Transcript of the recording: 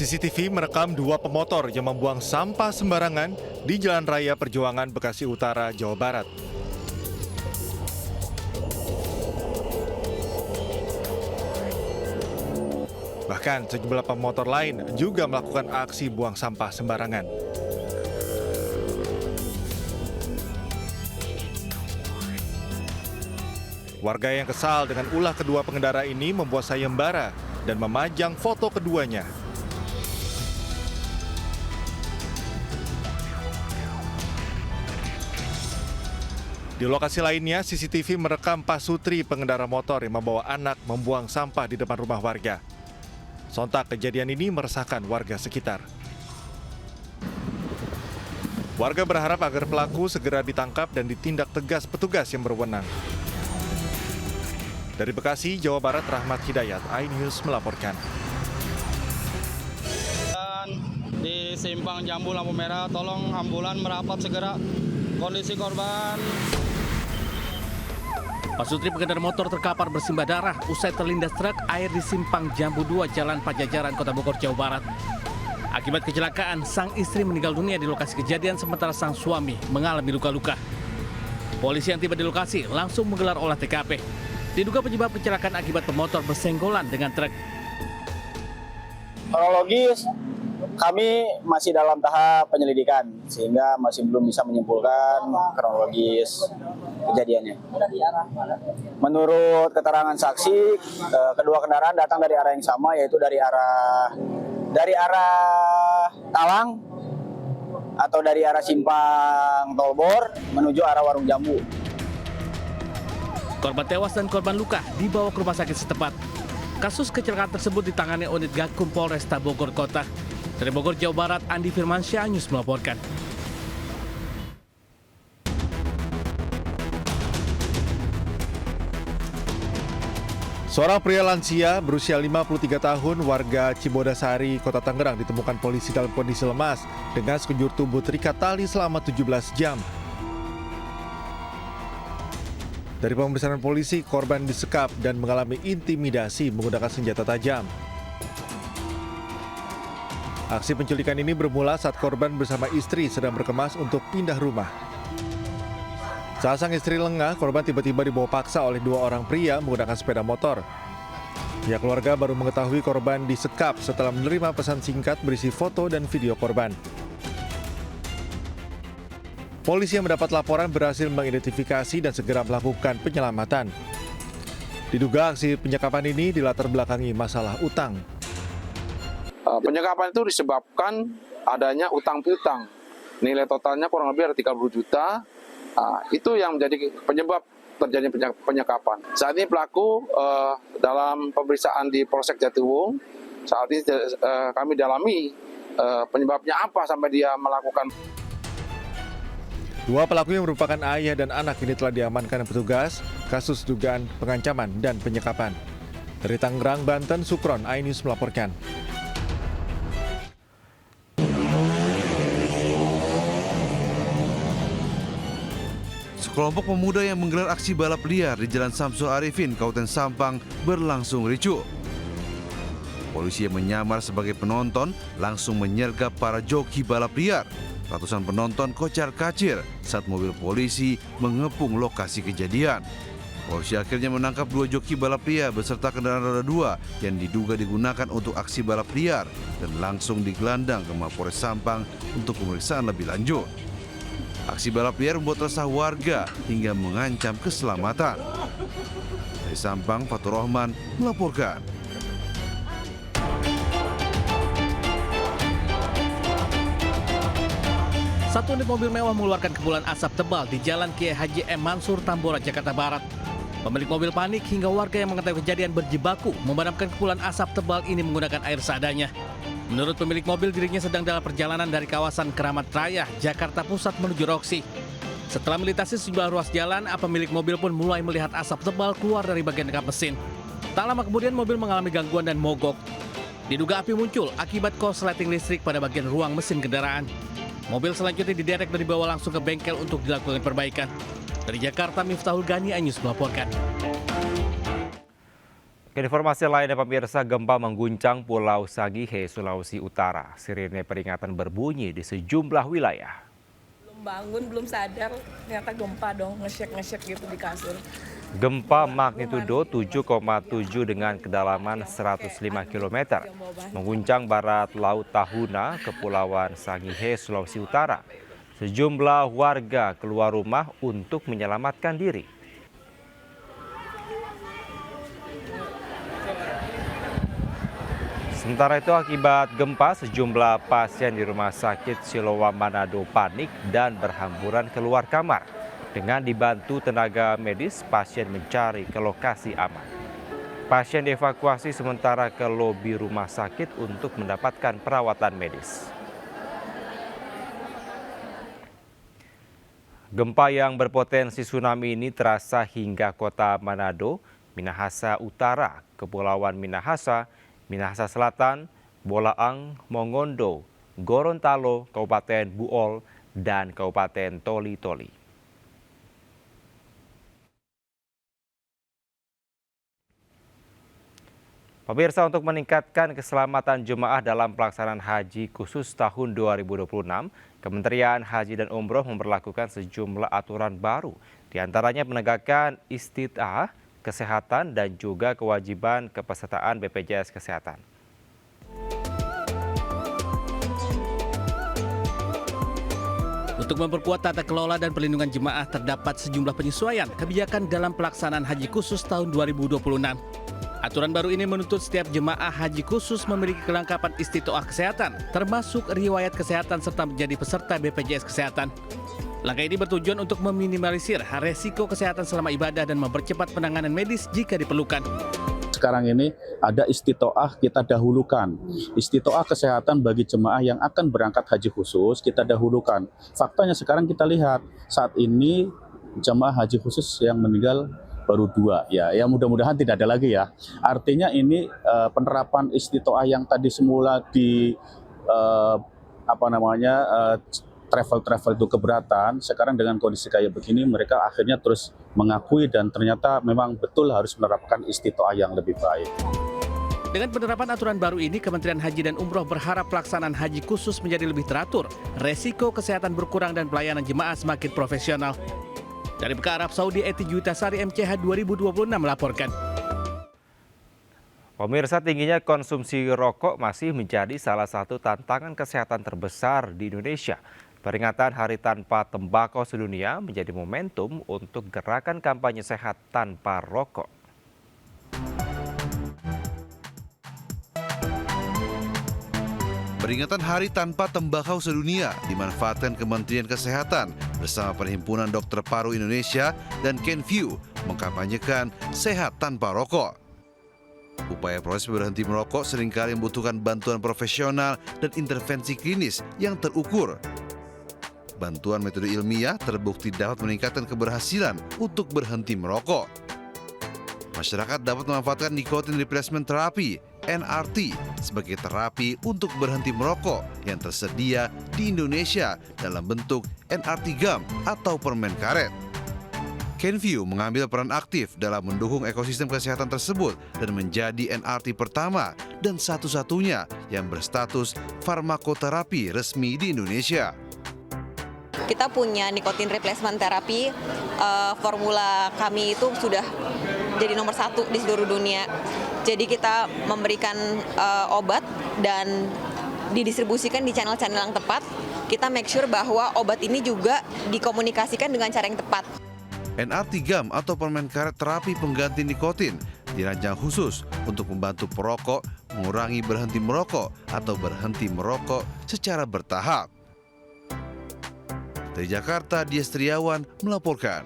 CCTV merekam dua pemotor yang membuang sampah sembarangan di Jalan Raya Perjuangan Bekasi Utara, Jawa Barat. Bahkan sejumlah pemotor lain juga melakukan aksi buang sampah sembarangan. Warga yang kesal dengan ulah kedua pengendara ini membuat sayembara dan memajang foto keduanya. Di lokasi lainnya, CCTV merekam Pak Sutri, pengendara motor yang membawa anak membuang sampah di depan rumah warga. Sontak kejadian ini meresahkan warga sekitar. Warga berharap agar pelaku segera ditangkap dan ditindak tegas petugas yang berwenang. Dari Bekasi, Jawa Barat, Rahmat Hidayat, iNews melaporkan. Di simpang Jambu lampu merah, tolong ambulan merapat segera. Kondisi korban. Pak Sutri, pengendara motor terkapar bersimbah darah usai terlindas truk air di simpang Jambu 2 Jalan Pajajaran, Kota Bogor, Jawa Barat. Akibat kecelakaan, sang istri meninggal dunia di lokasi kejadian sementara sang suami mengalami luka-luka. Polisi yang tiba di lokasi langsung menggelar olah TKP. Diduga penyebab kecelakaan akibat pemotor bersenggolan dengan truk. Kronologis, kami masih dalam tahap penyelidikan sehingga masih belum bisa menyimpulkan kronologis kejadiannya. Menurut keterangan saksi, kedua kendaraan datang dari arah yang sama, yaitu dari arah Talang atau dari arah simpang Tolbor menuju arah Warung Jambu. Korban tewas dan korban luka dibawa ke rumah sakit setempat. Kasus kecelakaan tersebut ditangani unit Gakum Polresta Bogor Kota. Dari Bogor, Jawa Barat, Andi Firmansyah, News melaporkan. Seorang pria lansia berusia 53 tahun warga Cibodasari, Kota Tangerang ditemukan polisi dalam kondisi lemas dengan sekujur tubuh terikat tali selama 17 jam. Dari pemeriksaan polisi, korban disekap dan mengalami intimidasi menggunakan senjata tajam. Aksi penculikan ini bermula saat korban bersama istri sedang berkemas untuk pindah rumah. Saat sang istri lengah, korban tiba-tiba dibawa paksa oleh dua orang pria menggunakan sepeda motor. Pihak keluarga baru mengetahui korban disekap setelah menerima pesan singkat berisi foto dan video korban. Polisi yang mendapat laporan berhasil mengidentifikasi dan segera melakukan penyelamatan. Diduga aksi penyekapan ini dilatar belakangi masalah utang. Penyekapan itu disebabkan adanya utang piutang. Nilai totalnya kurang lebih ada 30 juta. Itu yang menjadi penyebab terjadinya penyekapan. Saat ini pelaku dalam pemeriksaan di Polsek Jatiwung, saat ini kami dalami penyebabnya apa sampai dia melakukan. Dua pelaku yang merupakan ayah dan anak ini telah diamankan petugas kasus dugaan pengancaman dan penyekapan. Dari Tangerang, Banten, Sukron, iNews melaporkan. Sekelompok pemuda yang menggelar aksi balap liar di Jalan Samsul Arifin, Kabupaten Sampang berlangsung ricuh. Polisi yang menyamar sebagai penonton langsung menyergap para joki balap liar. Ratusan penonton kocar-kacir saat mobil polisi mengepung lokasi kejadian. Polisi akhirnya menangkap dua joki balap liar beserta kendaraan roda 2 yang diduga digunakan untuk aksi balap liar dan langsung digelandang ke Mapores Sampang untuk pemeriksaan lebih lanjut. Aksi balap liar membuat resah warga hingga mengancam keselamatan. Dari Sampang, Fatur Rahman melaporkan. Satu unit mobil mewah mengeluarkan kepulan asap tebal di Jalan Kiai Haji M. Mansur, Tambora, Jakarta Barat. Pemilik mobil panik hingga warga yang mengetahui kejadian berjibaku memadamkan kepulan asap tebal ini menggunakan air seadanya. Menurut pemilik mobil, dirinya sedang dalam perjalanan dari kawasan Keramat Raya, Jakarta Pusat menuju Roksi. Setelah melintasi sejumlah ruas jalan, pemilik mobil pun mulai melihat asap tebal keluar dari bagian kap mesin. Tak lama kemudian mobil mengalami gangguan dan mogok. Diduga api muncul akibat korsleting listrik pada bagian ruang mesin kendaraan. Mobil selanjutnya diderek dan dibawa langsung ke bengkel untuk dilakukan perbaikan. Dari Jakarta, Miftahul Gani, iNews melaporkan. Ke informasi lainnya pemirsa, gempa mengguncang Pulau Sangihe, Sulawesi Utara. Sirine peringatan berbunyi di sejumlah wilayah. Belum bangun, belum sadar, ternyata gempa dong, nge-shake gitu di kasur. Gempa magnitudo 7,7 dengan kedalaman 105 km mengguncang barat Laut Tahuna, Kepulauan Sangihe, Sulawesi Utara. Sejumlah warga keluar rumah untuk menyelamatkan diri. Sementara itu, akibat gempa, sejumlah pasien di Rumah Sakit Siloam Manado panik dan berhamburan keluar kamar. Dengan dibantu tenaga medis, pasien mencari ke lokasi aman. Pasien dievakuasi sementara ke lobi rumah sakit untuk mendapatkan perawatan medis. Gempa yang berpotensi tsunami ini terasa hingga kota Manado, Minahasa Utara, Kepulauan Minahasa, Minahasa Selatan, Bolaang, Mongondo, Gorontalo, Kabupaten Buol, dan Kabupaten Toli-Toli. Pemirsa, untuk meningkatkan keselamatan jemaah dalam pelaksanaan haji khusus tahun 2026, Kementerian Haji dan Umroh memberlakukan sejumlah aturan baru, diantaranya penegakan istita'ah kesehatan dan juga kewajiban kepesertaan BPJS Kesehatan. Untuk memperkuat tata kelola dan perlindungan jemaah, terdapat sejumlah penyesuaian kebijakan dalam pelaksanaan haji khusus tahun 2026. Aturan baru ini menuntut setiap jemaah haji khusus memiliki kelengkapan istitoah kesehatan, termasuk riwayat kesehatan serta menjadi peserta BPJS Kesehatan. Langkah ini bertujuan untuk meminimalisir resiko kesehatan selama ibadah dan mempercepat penanganan medis jika diperlukan. Sekarang ini ada istitoah kita dahulukan. Istitoah kesehatan bagi jemaah yang akan berangkat haji khusus kita dahulukan. Faktanya sekarang kita lihat saat ini jemaah haji khusus yang meninggal baru 2 ya mudah-mudahan tidak ada lagi ya. Artinya ini penerapan istitoah yang tadi semula di travel itu keberatan, sekarang dengan kondisi kayak begini mereka akhirnya terus mengakui dan ternyata memang betul harus menerapkan istitoah yang lebih baik. Dengan penerapan aturan baru ini, Kementerian Haji dan Umroh berharap pelaksanaan haji khusus menjadi lebih teratur, resiko kesehatan berkurang dan pelayanan jemaah semakin profesional. Dari Mekah, Arab Saudi, Eti Juitasari, MCH 2026 melaporkan. Pemirsa, tingginya konsumsi rokok masih menjadi salah satu tantangan kesehatan terbesar di Indonesia. Peringatan Hari Tanpa Tembakau Sedunia menjadi momentum untuk gerakan kampanye sehat tanpa rokok. Peringatan Hari Tanpa Tembakau Sedunia dimanfaatkan Kementerian Kesehatan bersama Perhimpunan Dokter Paru Indonesia dan Kenview mengkampanyekan sehat tanpa rokok. Upaya proses berhenti merokok seringkali membutuhkan bantuan profesional dan intervensi klinis yang terukur. Bantuan metode ilmiah terbukti dapat meningkatkan keberhasilan untuk berhenti merokok. Masyarakat dapat memanfaatkan nicotine replacement therapy (NRT) sebagai terapi untuk berhenti merokok yang tersedia di Indonesia dalam bentuk NRT gum atau permen karet. Kenview mengambil peran aktif dalam mendukung ekosistem kesehatan tersebut dan menjadi NRT pertama dan satu-satunya yang berstatus farmakoterapi resmi di Indonesia. Kita punya nicotine replacement therapy, formula kami itu sudah jadi nomor 1 di seluruh dunia. Jadi kita memberikan obat dan didistribusikan di channel-channel yang tepat. Kita make sure bahwa obat ini juga dikomunikasikan dengan cara yang tepat. NRT gum atau permen karet terapi pengganti nikotin dirancang khusus untuk membantu perokok mengurangi berhenti merokok atau berhenti merokok secara bertahap. Dari Jakarta, Dias Triawan melaporkan.